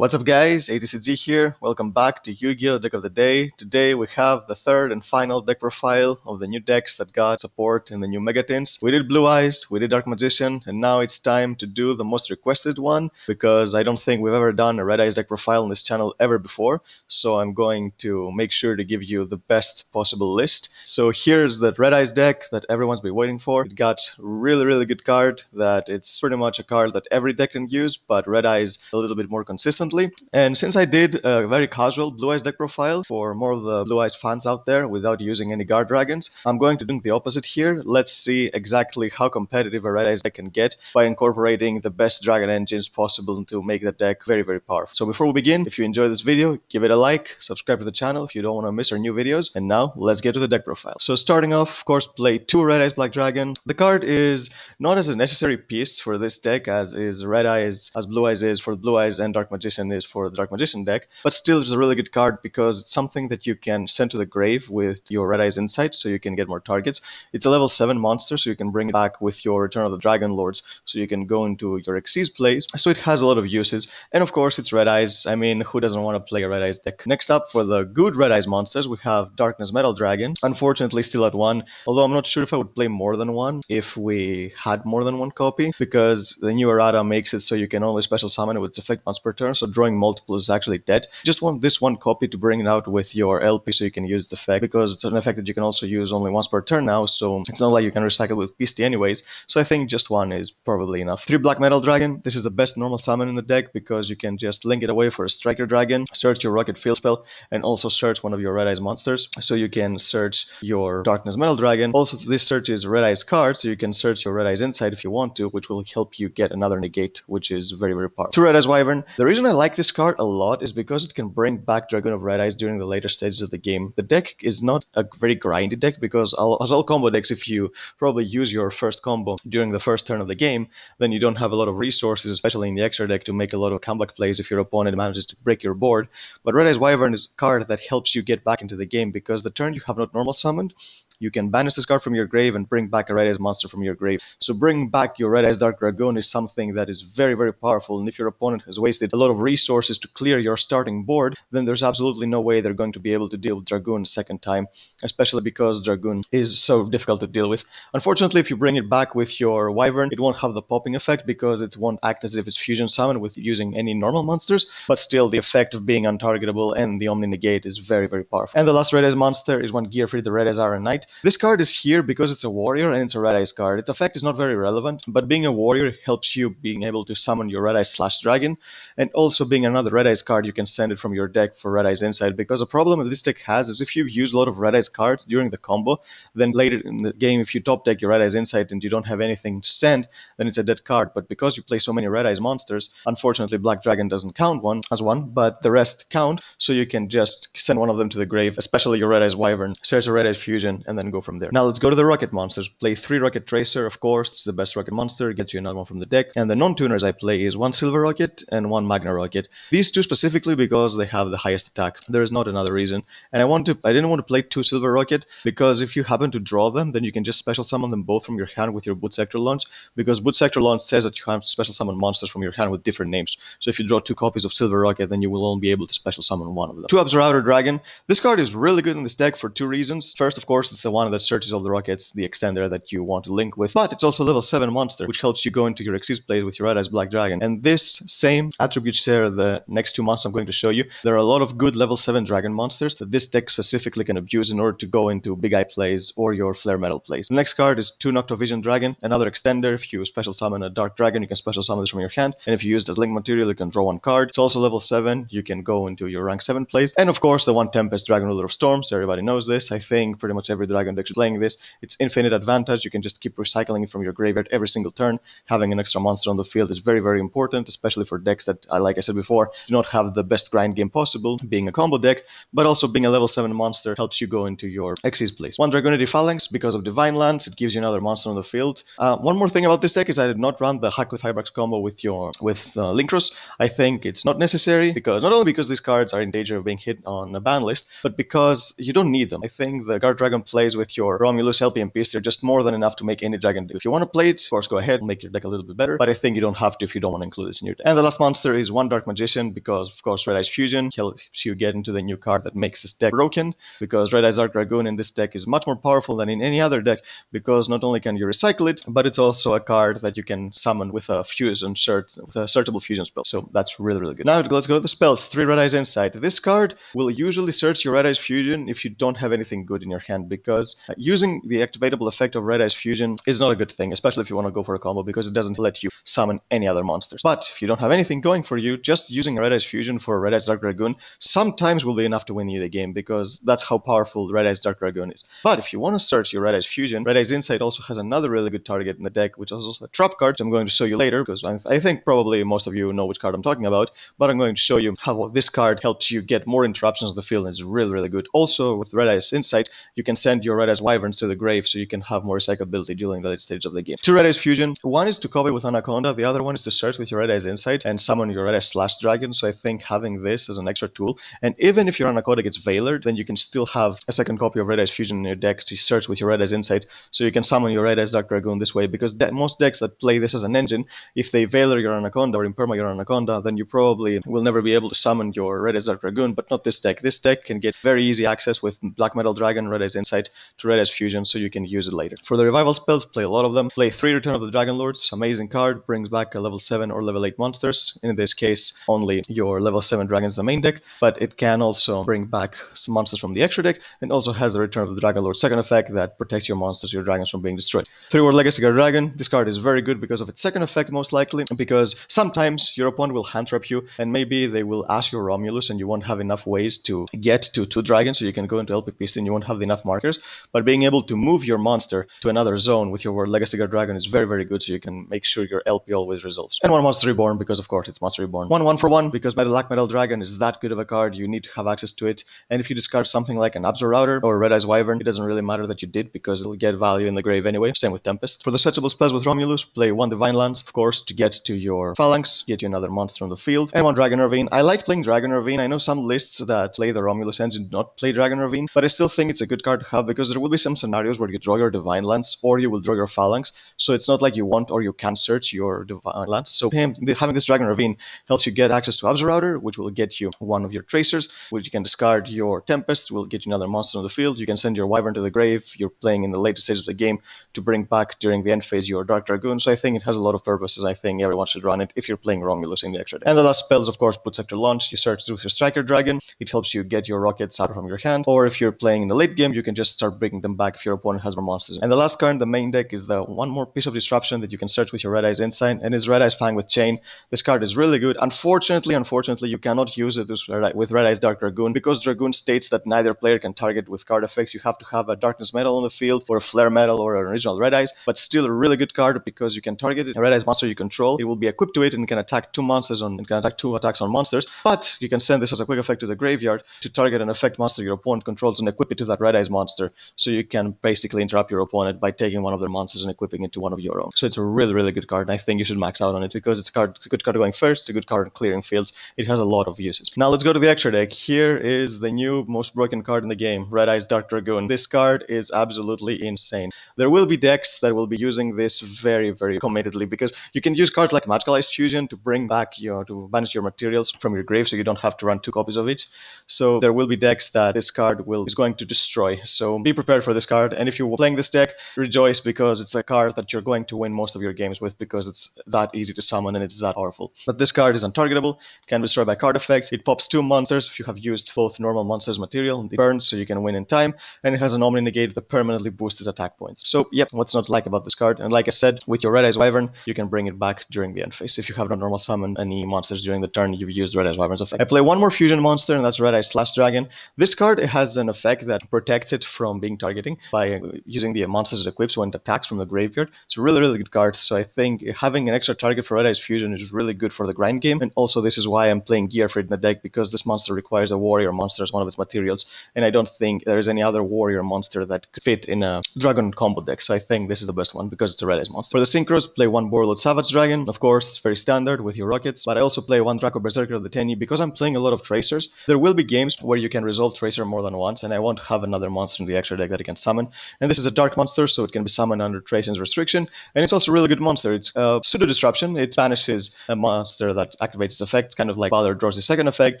What's up guys, ATCG here, welcome back to Yugioh Deck of the Day. Today we have the third and final deck profile of the new decks that got support in the new Mega TINS. We did Blue Eyes, we did Dark Magician, and now it's time to do the most requested one, because I don't think we've ever done a Red Eyes deck profile on this channel ever before, so I'm going to make sure to give you the best possible list. So here's the Red Eyes deck that everyone's been waiting for. It got really good card that it's pretty much a card that every deck can use, but Red Eyes a little bit more consistently. And since I did a very casual Blue Eyes deck profile for more of the Blue Eyes fans out there without using any guard dragons, I'm going to do the opposite here. Let's see exactly how competitive a Red Eyes deck can get by incorporating the best dragon engines possible to make the deck very powerful. So before we begin, if you enjoyed this video, give it a like, subscribe to the channel if you don't want to miss our new videos, and now let's get to the deck profile. So starting off, of course, play 2 Red Eyes Black Dragon. The card is not as a necessary piece for this deck as is Red Eyes, as Blue Eyes is for Blue Eyes and Dark Magician is for the Dark Magician deck, but still it's a really good card because it's something that you can send to the grave with your Red Eyes Insight so you can get more targets. It's a level 7 monster, so you can bring it back with your Return of the Dragon Lords, so you can go into your Xyz plays, so it has a lot of uses. And of course it's Red Eyes, I mean, who doesn't want to play a Red Eyes deck? Next up, for the good Red Eyes monsters, we have Darkness Metal Dragon, unfortunately still at 1, although I'm not sure if I would play more than 1 if we had more than 1 copy, because the new errata makes it so you can only special summon it with its effect once per turn, so drawing multiple is actually dead. Just want this 1 copy to bring it out with your LP so you can use the effect, because it's an effect that you can also use only once per turn now, so it's not like you can recycle with Beastie anyways, so I think just 1 is probably enough. 3 Black Metal Dragon, this is the best normal summon in the deck because you can just link it away for a Striker Dragon, search your Rocket Field spell, and also search one of your Red Eyes monsters, so you can search your Darkness Metal Dragon. Also, this searches Red Eyes card, so you can search your Red Eyes Insight if you want to, which will help you get another negate, which is very powerful. 2 Red Eyes Wyvern, the reason I like this card a lot is because it can bring back Dragoon of Red Eyes during the later stages of the game. The deck is not a very grindy deck because as all combo decks, if you probably use your first combo during the first turn of the game, then you don't have a lot of resources, especially in the extra deck, to make a lot of comeback plays if your opponent manages to break your board. But Red Eyes Wyvern is a card that helps you get back into the game because the turn you have not normal summoned, you can banish this card from your grave and bring back a Red Eyes monster from your grave. So bringing back your Red Eyes Dark Dragoon is something that is very powerful, and if your opponent has wasted a lot of resources to clear your starting board, then there's absolutely no way they're going to be able to deal with Dragoon a second time, especially because Dragoon is so difficult to deal with. Unfortunately, if you bring it back with your Wyvern, it won't have the popping effect because it won't act as if it's fusion summoned with using any normal monsters, but still the effect of being untargetable and the Omni Negate is very powerful. And the last Red Eyes monster is one Gearfried, the Red Eyes Iron Knight. This card is here because it's a warrior and it's a Red Eyes card. Its effect is not very relevant, but being a warrior helps you being able to summon your Red Eyes / Dragon, and also being another Red Eyes card, you can send it from your deck for Red Eyes Insight, because a problem that this deck has is if you've used a lot of Red Eyes cards during the combo, then later in the game, if you top deck your Red Eyes Insight and you don't have anything to send, then it's a dead card. But because you play so many Red Eyes monsters, unfortunately Black Dragon doesn't count as one, but the rest count, so you can just send one of them to the grave, especially your Red Eyes Wyvern, search a Red Eyes Fusion, and then go from there. Now let's go to the Rocket monsters. Play 3 Rocket Tracer, of course, it's the best Rocket monster, gets you another one from the deck, and the non-tuners I play is 1 Silver Rocket and 1 Magna Rocket. These 2 specifically because they have the highest attack. There is not another reason. And I didn't want to play 2 Silver Rocket because if you happen to draw them, then you can just special summon them both from your hand with your Boot Sector launch, because Boot Sector launch says that you have to special summon monsters from your hand with different names. So if you draw 2 copies of Silver Rocket, then you will only be able to special summon one of them. 2 Observer Dragon. This card is really good in this deck for 2 reasons. First, of course, it's the one that searches all the rockets, the extender that you want to link with, but it's also a level 7 monster, which helps you go into your Xyz plays with your Red Eyes Black Dragon. And this same attribute share the next 2 months I'm going to show you. There are a lot of good level 7 dragon monsters that this deck specifically can abuse in order to go into Big Eye plays or your Flare Metal plays. The next card is 2 Noctovision Dragon, another extender. If you special summon a Dark Dragon, you can special summon this from your hand, and if you use it as link material, you can draw 1 card. It's also level 7, you can go into your rank 7 plays. And of course the 1 Tempest Dragon Ruler of Storms, everybody knows this. I think pretty much every dragon deck is playing this. It's infinite advantage, you can just keep recycling it from your graveyard every single turn. Having an extra monster on the field is very important, especially for decks that, like I said before, do not have the best grind game possible, being a combo deck, but also being a level 7 monster helps you go into your Xyz plays. 1 Dragonity Phalanx, because of Divine Lands, it gives you another monster on the field. One more thing about this deck is I did not run the HALQIFIBRAX combo with Linkros. I think it's not necessary, because not only because these cards are in danger of being hit on a ban list, but because you don't need them. I think the Guard Dragon play plays with your Romulus LP and Beast, they're just more than enough to make any dragon do. If you want to play it, of course, go ahead and make your deck a little bit better, but I think you don't have to if you don't want to include this in your deck. And the last monster is one Dark Magician, because of course Red Eyes Fusion helps you get into the new card that makes this deck broken, because Red Eyes Dark Dragoon in this deck is much more powerful than in any other deck, because not only can you recycle it, but it's also a card that you can summon with a fusion with a searchable fusion spell. So that's really, really good. Now let's go to the spells. 3 Red Eyes Insight. This card will usually search your Red Eyes Fusion if you don't have anything good in your hand, because using the activatable effect of Red Eyes Fusion is not a good thing, especially if you want to go for a combo, because it doesn't let you summon any other monsters. But if you don't have anything going for you, just using Red Eyes Fusion for Red Eyes Dark Dragoon sometimes will be enough to win you the game, because that's how powerful Red Eyes Dark Dragoon is. But if you want to search your Red Eyes Fusion, Red Eyes Insight also has another really good target in the deck, which is also a trap card, which I'm going to show you later, because I think probably most of you know which card I'm talking about, but I'm going to show you how this card helps you get more interruptions of the field, and it's really, really good. Also, with Red Eyes Insight, you can send your Red Eyes Wyverns to the grave, so you can have more recyclability during the late stage of the game. 2 Red Eyes Fusion. One is to copy with Anaconda, the other one is to search with your Red Eyes Insight and summon your Red Eyes Slash Dragon, so I think having this as an extra tool, and even if your Anaconda gets Veilered, then you can still have a second copy of Red Eyes Fusion in your deck to search with your Red Eyes Insight, so you can summon your Red Eyes Dark Dragoon this way, because most decks that play this as an engine, if they Veiler your Anaconda or Imperma your Anaconda, then you probably will never be able to summon your Red Eyes Dark Dragoon, but not this deck. This deck can get very easy access with Black Metal Dragon, Red Eyes Insight to Red Eyes Fusion, so you can use it later. For the revival spells, play a lot of them. Play 3 Return of the Dragon Lords, amazing card, brings back a level 7 or level 8 monsters. In this case, only your level 7 dragons the main deck, but it can also bring back some monsters from the extra deck, and also has the Return of the Dragon Lord second effect that protects your monsters, your dragons, from being destroyed. 3 World Legacy Guard Dragon, this card is very good because of its second effect, most likely, because sometimes your opponent will hand trap you, and maybe they will ask your Romulus, and you won't have enough ways to get to 2 dragons, so you can go into LP Beast and you won't have enough markers, but being able to move your monster to another zone with your World Legacy Guard Dragon is very, very good, so you can make sure your LP always resolves. And 1 Monster Reborn, because of course it's Monster Reborn. 1 for 1, because Black Metal Dragon is that good of a card, you need to have access to it, and if you discard something like an Abzor Router or Red Eyes Wyvern, it doesn't really matter that you did, because it'll get value in the grave anyway. Same with Tempest. For the searchable spells with Romulus, play 1 Divine Lance, of course, to get to your Phalanx, get you another monster on the field, and 1 Dragon Ravine. I like playing Dragon Ravine. I know some lists that play the Romulus engine do not play Dragon Ravine, but I still think it's a good card to have, because there will be some scenarios where you draw your Divine Lance or you will draw your Phalanx, so it's not like you want or you can search your Divine Lance. So having this Dragon Ravine helps you get access to Abzor Router, which will get you one of your Tracers, which you can discard your Tempest, will get you another monster on the field. You can send your Wyvern to the grave. You're playing in the later stages of the game to bring back during the end phase your Dark Dragoon, so I think it has a lot of purposes. I think everyone should run it if you're playing Romulus in the extra deck. And the last spells, of course, put Sector Launch. You search through your Striker Dragon. It helps you get your rockets out from your hand, or if you're playing in the late game, you can just start bringing them back if your opponent has more monsters. And the last card in the main deck is the one more piece of disruption that you can search with your Red Eyes Insight, and is Red Eyes Fang with Chain. This card is really good. Unfortunately, you cannot use it with Red Eyes Dark Dragoon, because Dragoon states that neither player can target with card effects. You have to have a Darkness Metal on the field, or a Flare Metal, or an original Red Eyes, but still a really good card, because you can target it. A Red Eyes monster you control, it will be equipped to it and can attack 2 monsters and can attack 2 attacks on monsters, but you can send this as a quick effect to the graveyard to target an effect monster your opponent controls and equip it to that Red Eyes monster, so you can basically interrupt your opponent by taking one of their monsters and equipping it to one of your own. So it's a really, really good card, and I think you should max out on it, because it's a good card going first, a good card clearing fields. It has a lot of uses. Now let's go to the extra deck. Here is the new most broken card in the game, Red Eyes Dark Dragoon. This card is absolutely insane. There will be decks that will be using this very, very committedly, because you can use cards like Magical Ice Fusion to bring back to banish your materials from your grave, so you don't have to run 2 copies of each. So there will be decks that this card is going to destroy. So be prepared for this card, and if you're playing this deck, rejoice, because it's a card that you're going to win most of your games with, because it's that easy to summon and it's that powerful. But this card is untargetable, can be destroyed by card effects. It pops 2 monsters if you have used both normal monsters material. It burns, so you can win in time, and it has an Omni Negate that permanently boosts its attack points. So yep, what's not like about this card? And like I said, with your Red Eyes Wyvern, you can bring it back during the end phase. If you have not normal summon any monsters during the turn you've used Red Eyes Wyvern's effect. I play 1 more fusion monster, and that's Red Eyes Slash Dragon. This card has an effect that protects it from being targeting by using the monsters it equips when it attacks from the graveyard. It's a really, really good card, so I think having an extra target for Red Eyes Fusion is really good for the grind game, and also this is why I'm playing Gear for it in the deck, because this monster requires a warrior monster as one of its materials, and I don't think there is any other warrior monster that could fit in a dragon combo deck, so I think this is the best one, because it's a Red Eyes monster. For the synchros, play 1 Borreload Savage Dragon. Of course, it's very standard with your rockets, but I also play 1 Draco Berserker of the Tenny, because I'm playing a lot of Tracers. There will be games where you can resolve Tracer more than once, and I won't have another monster in the extra deck that it can summon. And this is a dark monster, so it can be summoned under Tracen's restriction. And it's also a really good monster. It's pseudo disruption. It banishes a monster that activates its effect, kind of like Valor draws the second effect,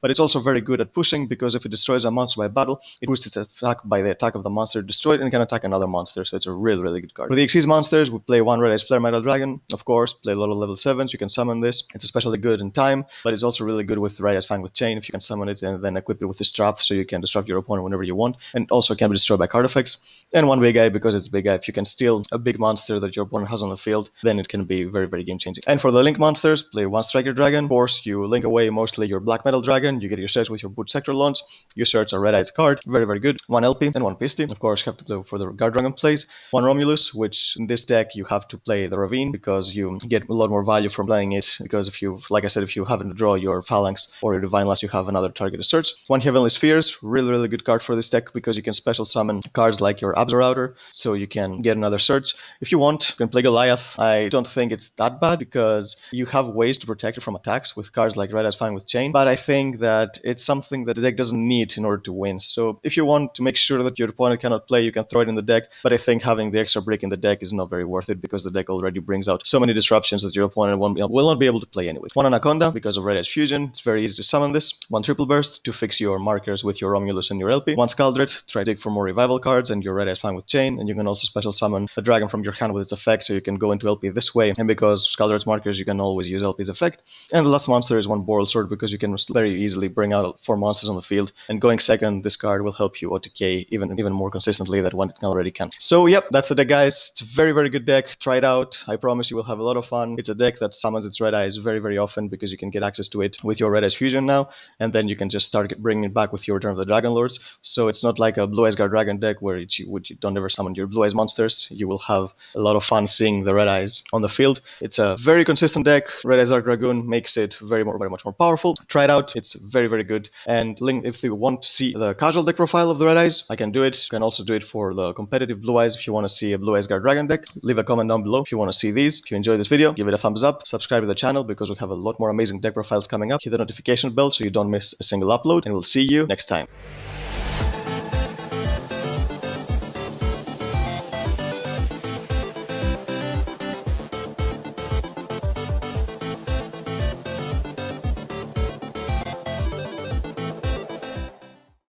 but it's also very good at pushing, because if it destroys a monster by battle, it boosts its attack by the attack of the monster destroyed and can attack another monster, so it's a really, really good card. For the Xyz monsters, we play one Red Eyes Flare Metal Dragon, of course, play a lot of level 7s, you can summon this. It's especially good in time, but it's also really good with Red Eyes Fang with Chain if you can summon it and then equip it with this trap so you can disrupt your opponent whenever you want, and also can be destroyed by card effects. And one Big Eye, because it's Big Eye, if you can steal a big monster that your opponent has on the field, then it can be very, very game changing. And for the Link monsters, play one Striker Dragon. Of course, you link away mostly your Black Metal Dragon, you get your sets with your Boot Sector launch, you search a Red Eyes card, very, very good. One LP and one Pisty. Of course, you have to go for the Guard Dragon plays. One Romulus, which in this deck you have to play the Ravine, because you get a lot more value from playing it, because if you, like I said, if you happen to draw your Phalanx or your Divine Last, you have another target to search. One Heavenly Spheres, really, really good card for this deck, because you can special summon cards like your Absorouter, so you can get another search. If you want, you can play Goliath. I don't think it's that bad, because you have ways to protect it from attacks with cards like Red Eyes Fang with Chain, but I think that it's something that the deck doesn't need in order to win. So if you want to make sure that your opponent cannot play, you can throw it in the deck, but I think having the extra brick in the deck is not very worth it, because the deck already brings out so many disruptions that your opponent will not be able to play anyway. One Anaconda, because of Red Eyes Fusion, it's very easy to summon this. One Triple Burst to fix your markers with your Romulus and your LP. One Scaldred, try to dig for more revival cards and your Red Eyes Fang with Chain, and you can also special summon a dragon from your hand with its effect, so you can go into LP this way, and because Scaldred's markers, you can always use LP's effect. And the last monster is one Boral Sword, because you can very easily bring out 4 monsters on the field, and going second, this card will help you OTK even more consistently than what it already can. So yep, that's the deck, guys. It's a very, very good deck. Try it out. I promise you will have a lot of fun. It's a deck that summons its Red Eyes very, very often, because you can get access to it with your Red Eyes Fusion now, and then you can just start bringing it back with your Return of the Dragon Lords. So it's not like a Blue Eyes Guard Dragon deck where you don't ever summon your Blue Eyes monsters. You will have a lot of fun seeing the Red Eyes on the field. It's a very consistent deck. Red Eyes Dark Dragoon makes it very much more powerful. Try it out. It's very, very good. And link, if you want to see the casual deck profile of the Red Eyes, I can do it. You can also do it for the competitive Blue Eyes if you want to see a Blue Eyes Guard Dragon deck. Leave a comment down below if you want to see these. If you enjoyed this video, give it a thumbs up. Subscribe to the channel, because we have a lot more amazing deck profiles coming up. Hit the notification bell so you don't miss a single upload, and we'll see you next time.